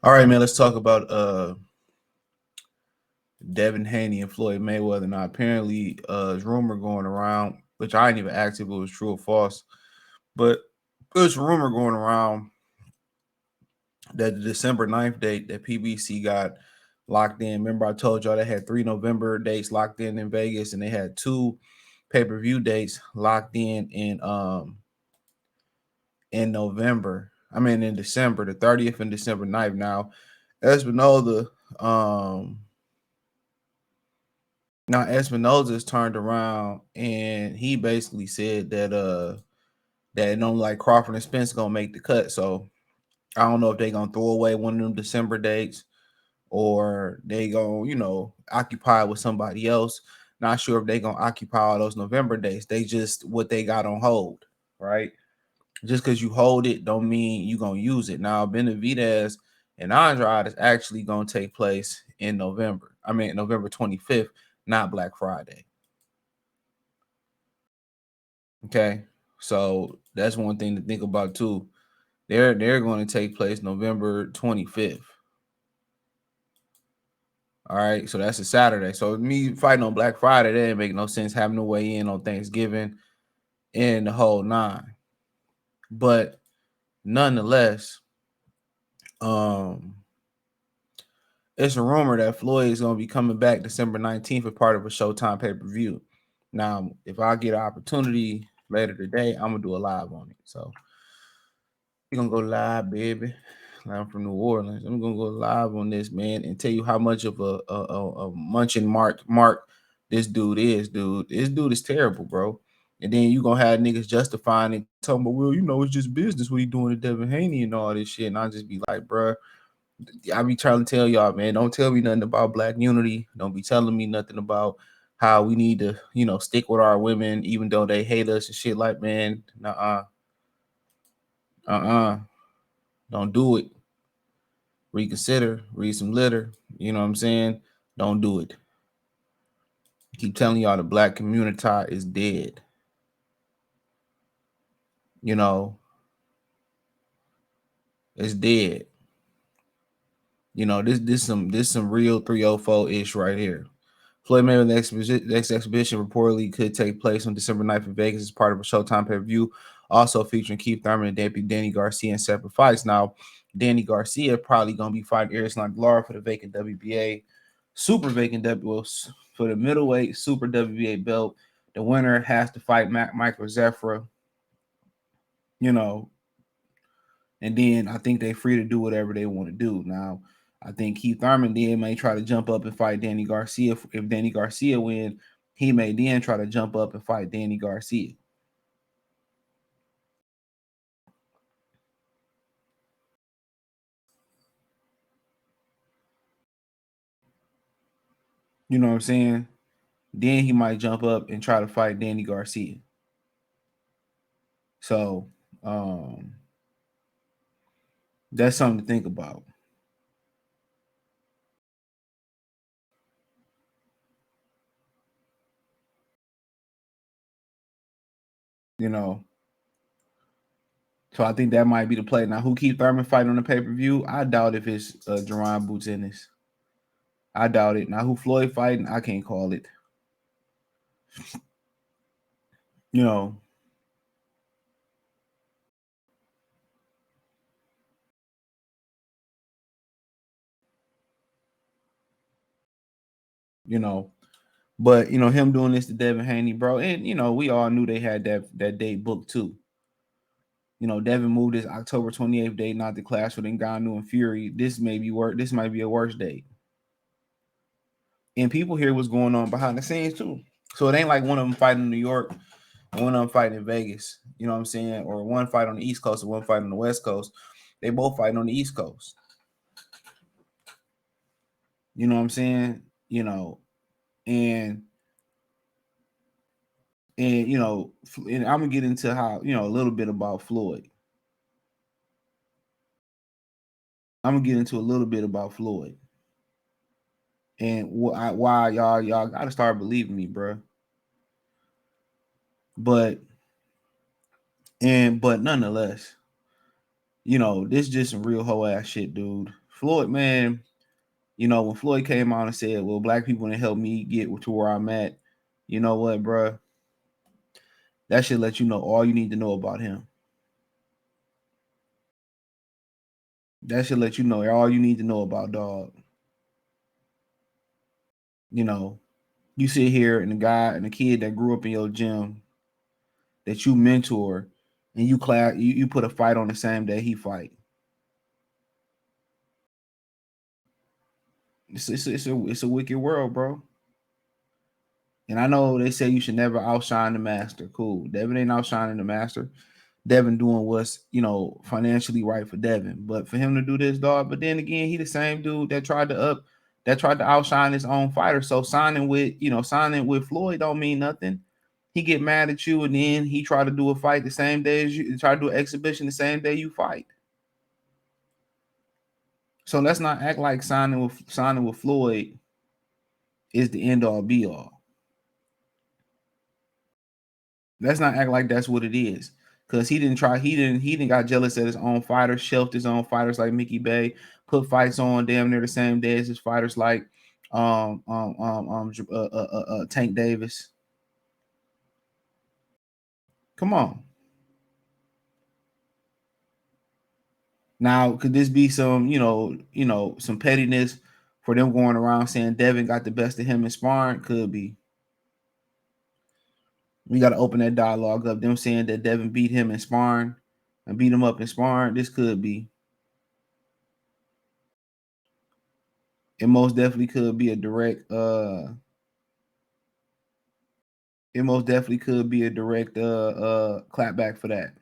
All right, man. Let's talk about Devin Haney and Floyd Mayweather. Now, apparently, there's rumor going around, which I didn't even ask if it was true or false, but there's rumor going around that the December 9th date that PBC got locked in. Remember, I told y'all they had 3 November dates locked in Vegas, and they had 2 pay-per-view dates locked in November. I mean, in December, the 30th and December 9th. Now, Espinoza, Now Espinoza's turned around and he basically said that it don't like Crawford and Spence gonna make the cut. So I don't know if they gonna throw away one of them December dates or they gonna, occupy with somebody else. Not sure if they gonna occupy all those November dates. They just what they got on hold, right? Just because you hold it don't mean you gonna use it. Now Benavidez and Andrade is actually gonna take place in November. I mean November 25th, not Black Friday. Okay, so that's one thing to think about too. They're going to take place November 25th. All right, so that's a Saturday. So me fighting on Black Friday, that didn't make no sense having to weigh in on Thanksgiving and the whole nine. But nonetheless, um, it's a rumor that Floyd is going to be coming back December 19th as part of a Showtime pay-per-view. Now, if I get an opportunity later today, I'm gonna do a live on it. So we're gonna go live, baby. I'm from New Orleans. I'm gonna go live on this, man, and tell you how much of a munching mark this dude is, dude. This dude is terrible, bro. And then you gonna have niggas justifying it, talking about, well, it's just business. What he doing to Devin Haney and all this shit. And I just be like, bro, I be trying to tell y'all, man, don't tell me nothing about black unity. Don't be telling me nothing about how we need to, stick with our women, even though they hate us and shit. Like, man, don't do it. Reconsider, read some litter. You know what I'm saying? Don't do it. Keep telling y'all the black community is dead. It's dead. This some real 304 ish right here. Floyd Mayweather next exhibition reportedly could take place on December 9th in Vegas as part of a Showtime pay-per-view, also featuring Keith Thurman and Danny Garcia in separate fights. Now, Danny Garcia probably gonna be fighting Arislan Lara for the vacant WBA, super vacant W for the middleweight super WBA belt. The winner has to fight Michael Zephyr, and then I think they're free to do whatever they want to do. Now, I think Keith Thurman then may try to jump up and fight Danny Garcia. If Danny Garcia wins, he may then try to jump up and fight Danny Garcia. You know what I'm saying? Then he might jump up and try to fight Danny Garcia. So that's something to think about. So I think that might be the play. Now, who Keith Thurman fighting on the pay-per-view? I doubt if it's Jerron Boots in this. I doubt it. Now, who Floyd fighting? I can't call it. You know, but him doing this to Devin Haney, bro, and we all knew they had that date booked too. Devin moved his October 28th date not to clash with Ngannou and Fury. This may be worse. This might be a worse date. And people hear what's going on behind the scenes too. So it ain't like one of them fighting in New York and one of them fighting in Vegas. You know what I'm saying? Or one fight on the East Coast and one fight on the West Coast. They both fighting on the East Coast. You know what I'm saying? And and I'm gonna get into how a little bit about Floyd. I'm gonna get into a little bit about Floyd and why y'all gotta start believing me, bro. But nonetheless, this is just some real hoe ass shit, dude. Floyd, man, you know, when Floyd came out and said, well, black people didn't help me get to where I'm at, you know what, bro? That should let you know all you need to know about him. That should let you know all you need to know about dog. You know, you sit here and the guy and the kid that grew up in your gym that you mentor and you put a fight on the same day he fight. It's a wicked world, bro. And I know they say you should never outshine the master. Cool. Devin ain't outshining the master. Devin doing what's, you know, financially right for Devin. But for him to do this, dog, but then again, he the same dude that tried to outshine his own fighter. So signing with Floyd don't mean nothing. He get mad at you and then he try to do a fight the same day as you, try to do an exhibition the same day you fight. So let's not act like signing with Floyd is the end all be all. Let's not act like that's what it is. Cause he didn't got jealous at his own fighters, shelved his own fighters like Mickey Bay, put fights on damn near the same day as his fighters like Tank Davis. Come on. Now, could this be some, some pettiness for them going around saying Devin got the best of him in sparring? Could be. We got to open that dialogue up. Them saying that Devin beat him in sparring and beat him up in sparring. This could be. It most definitely could be a direct. It most definitely could be a direct clapback for that.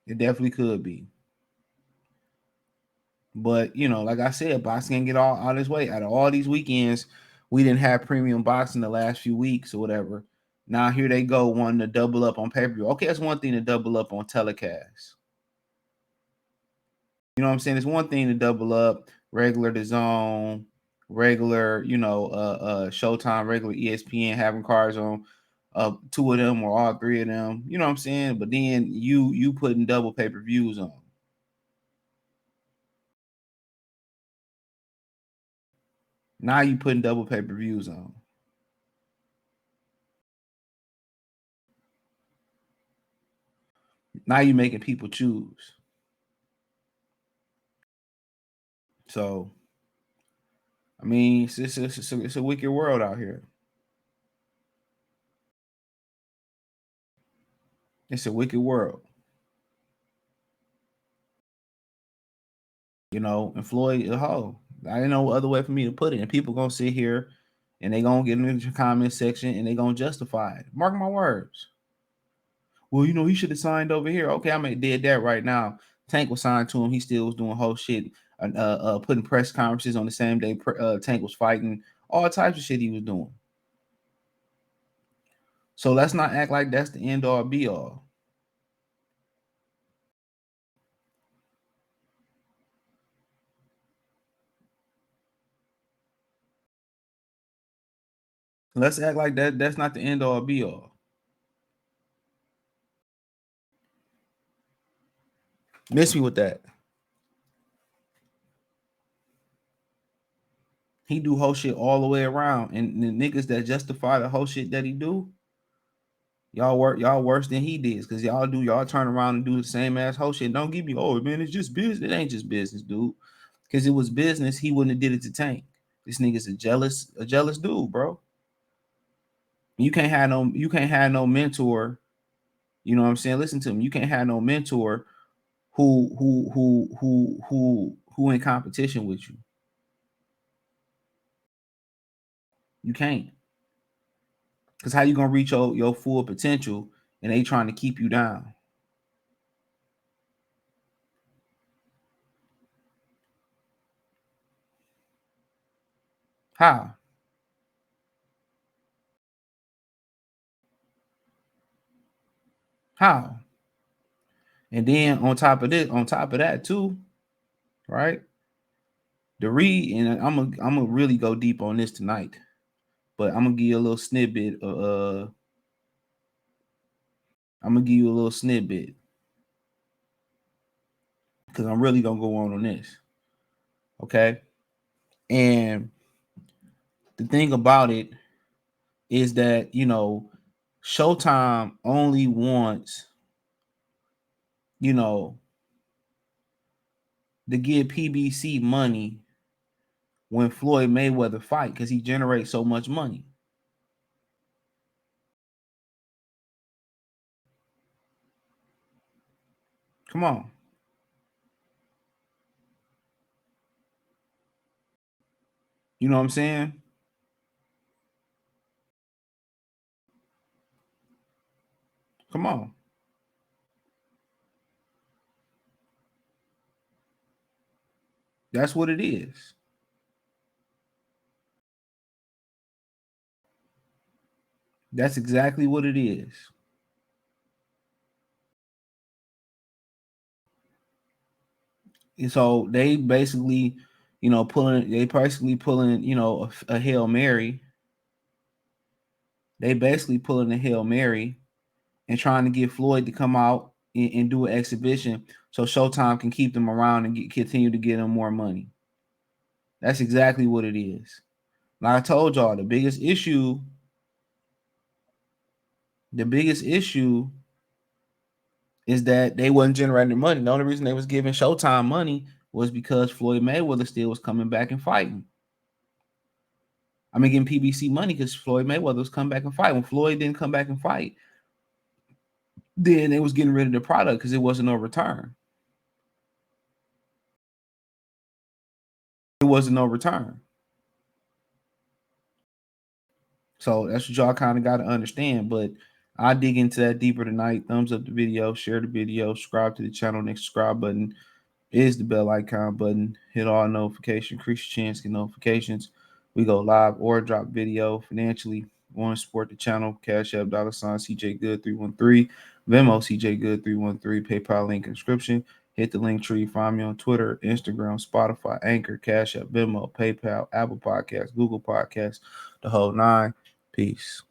It definitely could be. But like I said, boxing can get all this way. Out of all these weekends, we didn't have premium boxing the last few weeks or whatever. Now here they go, wanting to double up on pay-per-view. Okay, that's one thing to double up on telecast. You know what I'm saying? It's one thing to double up regular DAZN, regular, Showtime, regular ESPN having cars on two of them or all three of them. You know what I'm saying? But then you putting double pay-per-views on. Now you putting double pay-per-views on. Now you making people choose. So, I mean, it's a wicked world out here. It's a wicked world. And Floyd a hoe. I didn't know what other way for me to put it. And people gonna sit here and they gonna get in the comment section and they gonna justify it. Mark my words. Well, he should have signed over here. Okay, I did that right now. Tank was signed to him. He still was doing whole shit, putting press conferences on the same day. Tank was fighting, all types of shit he was doing. So let's not act like that's the end all be all. Let's act like that's not the end all be all. Miss me with that. He do whole shit all the way around, and the niggas that justify the whole shit that he do, y'all worse than he did, because y'all turn around and do the same ass whole shit. Don't give me, oh man, it's just business. It ain't just business, dude. Because it was business, he wouldn't have did it to Tank. This nigga's a jealous dude, bro. You can't have no mentor. You know what I'm saying? Listen to him. You can't have no mentor who in competition with you. You can't. Because how you gonna reach your full potential and they trying to keep you down? How? How? And then on top of that too, right? The read, and I'm gonna really go deep on this tonight, but I'm gonna give you a little snippet of I'm gonna give you a little snippet because I'm really gonna go on this. Okay. And the thing about it is that, Showtime only wants, to give PBC money when Floyd Mayweather fight because he generates so much money. Come on. You know what I'm saying? Come on. That's what it is. That's exactly what it is. And so they basically, pulling, a Hail Mary. They basically pulling a Hail Mary and trying to get Floyd to come out and do an exhibition so Showtime can keep them around and continue to get them more money. That's exactly what it is. Like I told y'all, the biggest issue is that they wasn't generating money. The only reason they was giving Showtime money was because Floyd Mayweather still was coming back and fighting. I mean, getting PBC money because Floyd Mayweather was coming back and fight. When Floyd didn't come back and fight, then they was getting rid of the product because it wasn't no return. It wasn't no return. So that's what y'all kind of got to understand. But I dig into that deeper tonight. Thumbs up the video, share the video, subscribe to the channel. Next subscribe button is the bell icon button. Hit all notifications, increase your chance to get notifications. We go live or drop video financially. Want to support the channel? Cash App $ CJ Good 313, Venmo CJ Good 313, PayPal link in description. Hit the link tree. Find me on Twitter, Instagram, Spotify, Anchor, Cash App, Venmo, PayPal, Apple Podcasts, Google Podcasts, the whole nine. Peace.